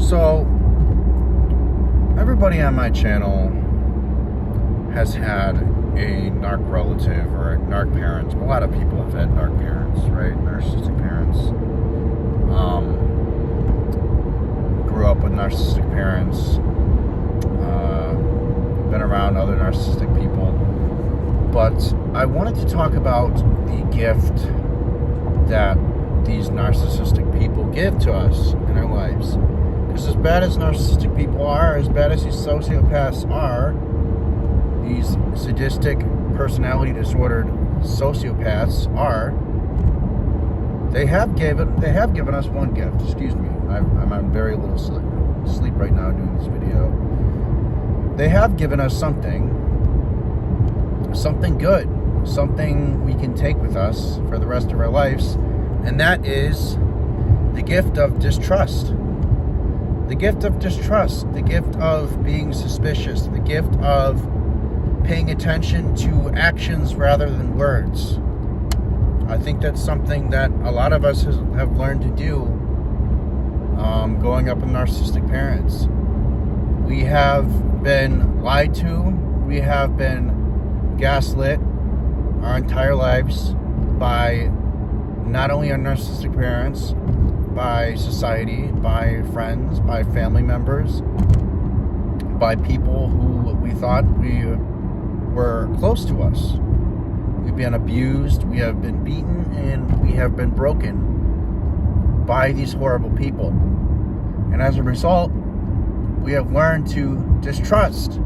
So, everybody on my channel has had a narc relative or a narc parent. A lot of people have had narc parents, right? Narcissistic parents. Grew up with narcissistic parents. Been around other narcissistic people. But I wanted to talk about the gift that these narcissistic people give to us in our lives. Because as bad as narcissistic people are, as bad as these sociopaths are, these sadistic, personality disordered sociopaths are, they have given us one gift. Excuse me, I'm on very little sleep right now doing this video. They have given us something good, something we can take with us for the rest of our lives, and that is the gift of distrust. The gift of distrust, the gift of being suspicious, the gift of paying attention to actions rather than words. I think that's something that a lot of us have learned to do growing up with narcissistic parents. We have been lied to, we have been gaslit our entire lives by not only our narcissistic parents, by society, by friends, by family members, by people who we thought were close to us. We've been abused, we have been beaten, and we have been broken by these horrible people. And as a result, we have learned to distrust.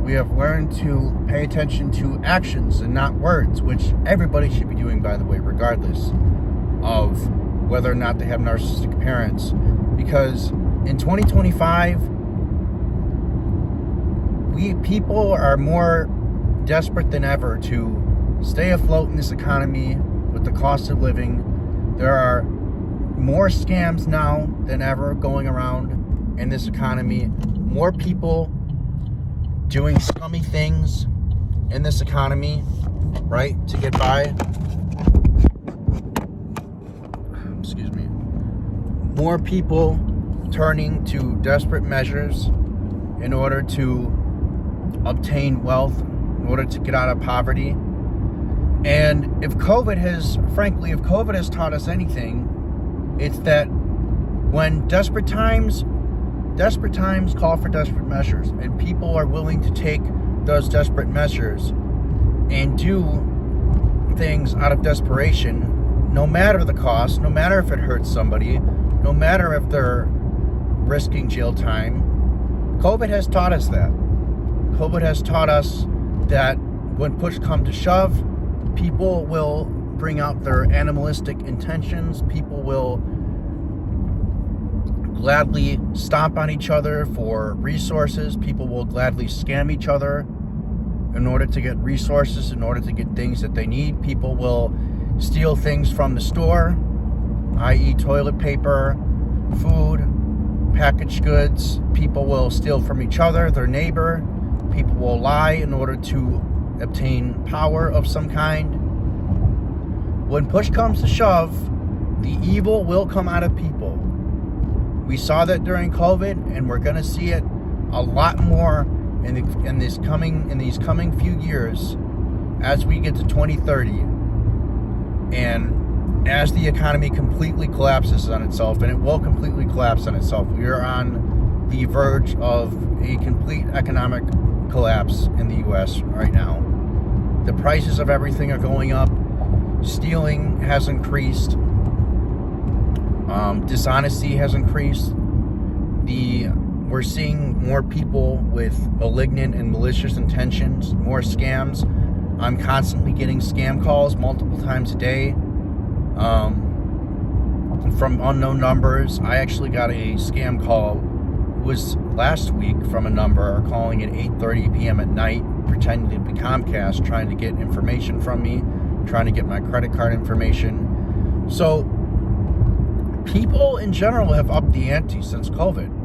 We have learned to pay attention to actions and not words, which everybody should be doing, by the way, regardless of whether or not they have narcissistic parents. Because in 2025, people are more desperate than ever to stay afloat in this economy with the cost of living. There are more scams now than ever going around in this economy. More people doing scummy things in this economy, right, to get by. Excuse me. More people turning to desperate measures in order to obtain wealth, in order to get out of poverty. And if COVID has taught us anything, it's that when desperate times call for desperate measures, and people are willing to take those desperate measures and do things out of desperation, no matter the cost, no matter if it hurts somebody, no matter if they're risking jail time. COVID has taught us that. COVID has taught us that when push comes to shove, people will bring out their animalistic intentions. People will gladly stomp on each other for resources. People will gladly scam each other in order to get resources, in order to get things that they need. People will steal things from the store, i.e. toilet paper, food, packaged goods. People will steal from each other, their neighbor. People will lie in order to obtain power of some kind. When push comes to shove, the evil will come out of people. We saw that during COVID, and we're going to see it a lot more in these coming few years as we get to 2030, and as the economy completely collapses on itself, and it will completely collapse on itself. We are on the verge of a complete economic collapse in the U.S. right now. The prices of everything are going up. Stealing has increased. Dishonesty has increased. We're seeing more people with malignant and malicious intentions, more scams. I'm constantly getting scam calls multiple times a day from unknown numbers. I actually got a scam call, it was last week, from a number calling at 8:30 p.m. at night, pretending to be Comcast, trying to get information from me, trying to get my credit card information. So people in general have upped the ante since COVID.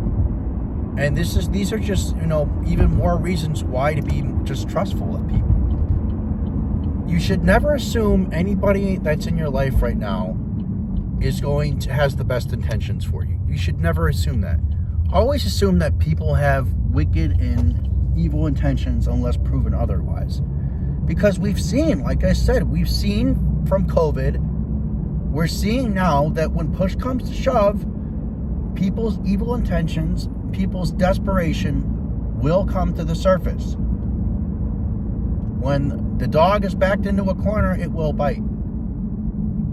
And these are just, even more reasons why to be distrustful of people. You should never assume anybody that's in your life right now has the best intentions for you. You should never assume that. always assume that people have wicked and evil intentions unless proven otherwise. Because we've seen, like I said, we've seen from COVID, we're seeing now that when push comes to shove, people's evil intentions, people's desperation will come to the surface. When the dog is backed into a corner, it will bite.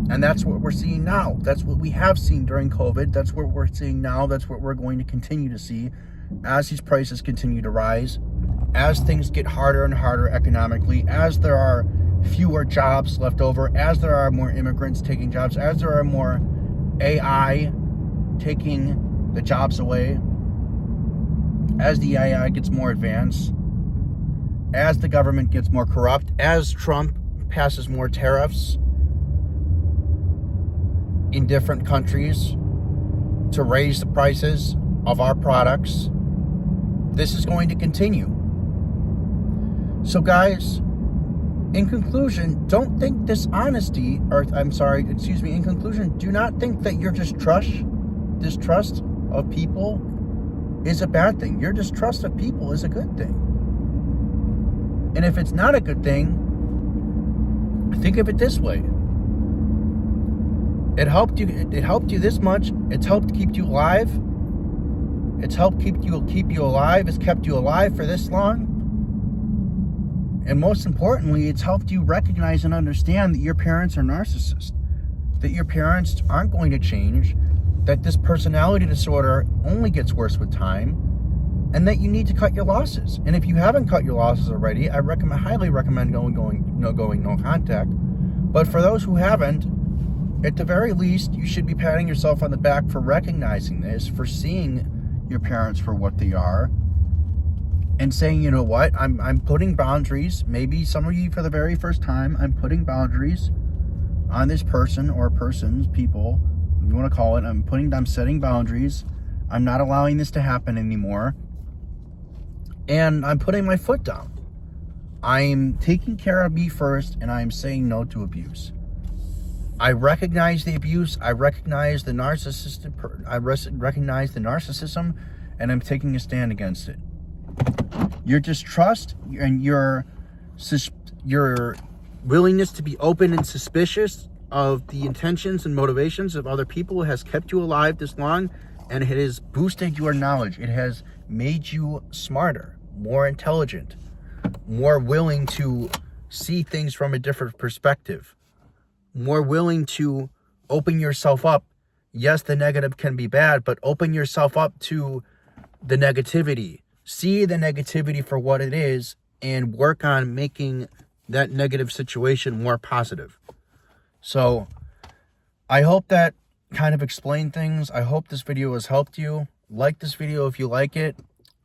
And that's what we're seeing now. That's what we have seen during COVID. That's what we're seeing now. That's what we're going to continue to see as these prices continue to rise, as things get harder and harder economically, as there are fewer jobs left over, as there are more immigrants taking jobs, as there are more AI taking the jobs away, as the AI gets more advanced, as the government gets more corrupt, as Trump passes more tariffs in different countries to raise the prices of our products. This is going to continue. So guys, in conclusion, don't think dishonesty, in conclusion, do not think that your distrust of people is a bad thing. Your distrust of people is a good thing. And if it's not a good thing, think of it this way. It helped you this much. It's helped keep you alive. It's helped keep you alive. It's kept you alive for this long. And most importantly, it's helped you recognize and understand that your parents are narcissists. That your parents aren't going to change. That this personality disorder only gets worse with time. And that you need to cut your losses. And if you haven't cut your losses already, I highly recommend going no contact. But for those who haven't, at the very least, you should be patting yourself on the back for recognizing this, for seeing your parents for what they are, and saying, you know what, I'm putting boundaries. Maybe some of you for the very first time, I'm putting boundaries on this person or persons, people, if you want to call it. I'm setting boundaries. I'm not allowing this to happen anymore. And I'm putting my foot down. I'm taking care of me first, and I'm saying no to abuse. I recognize the abuse. I recognize the narcissism, and I'm taking a stand against it. Your distrust and your willingness to be open and suspicious of the intentions and motivations of other people has kept you alive this long, and it has boosted your knowledge. It has made you smarter, more intelligent, more willing to see things from a different perspective, more willing to open yourself up. Yes, the negative can be bad, but open yourself up to the negativity. See the negativity for what it is and work on making that negative situation more positive. So I hope that kind of explained things. I hope this video has helped you. Like this video if you like it.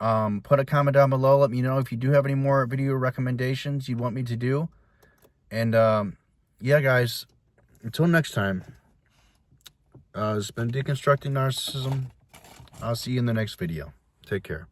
Put a comment down below. Let me know if you do have any more video recommendations you'd want me to do. And yeah, guys, until next time, it's been Deconstructing Narcissism. I'll see you in the next video. Take care.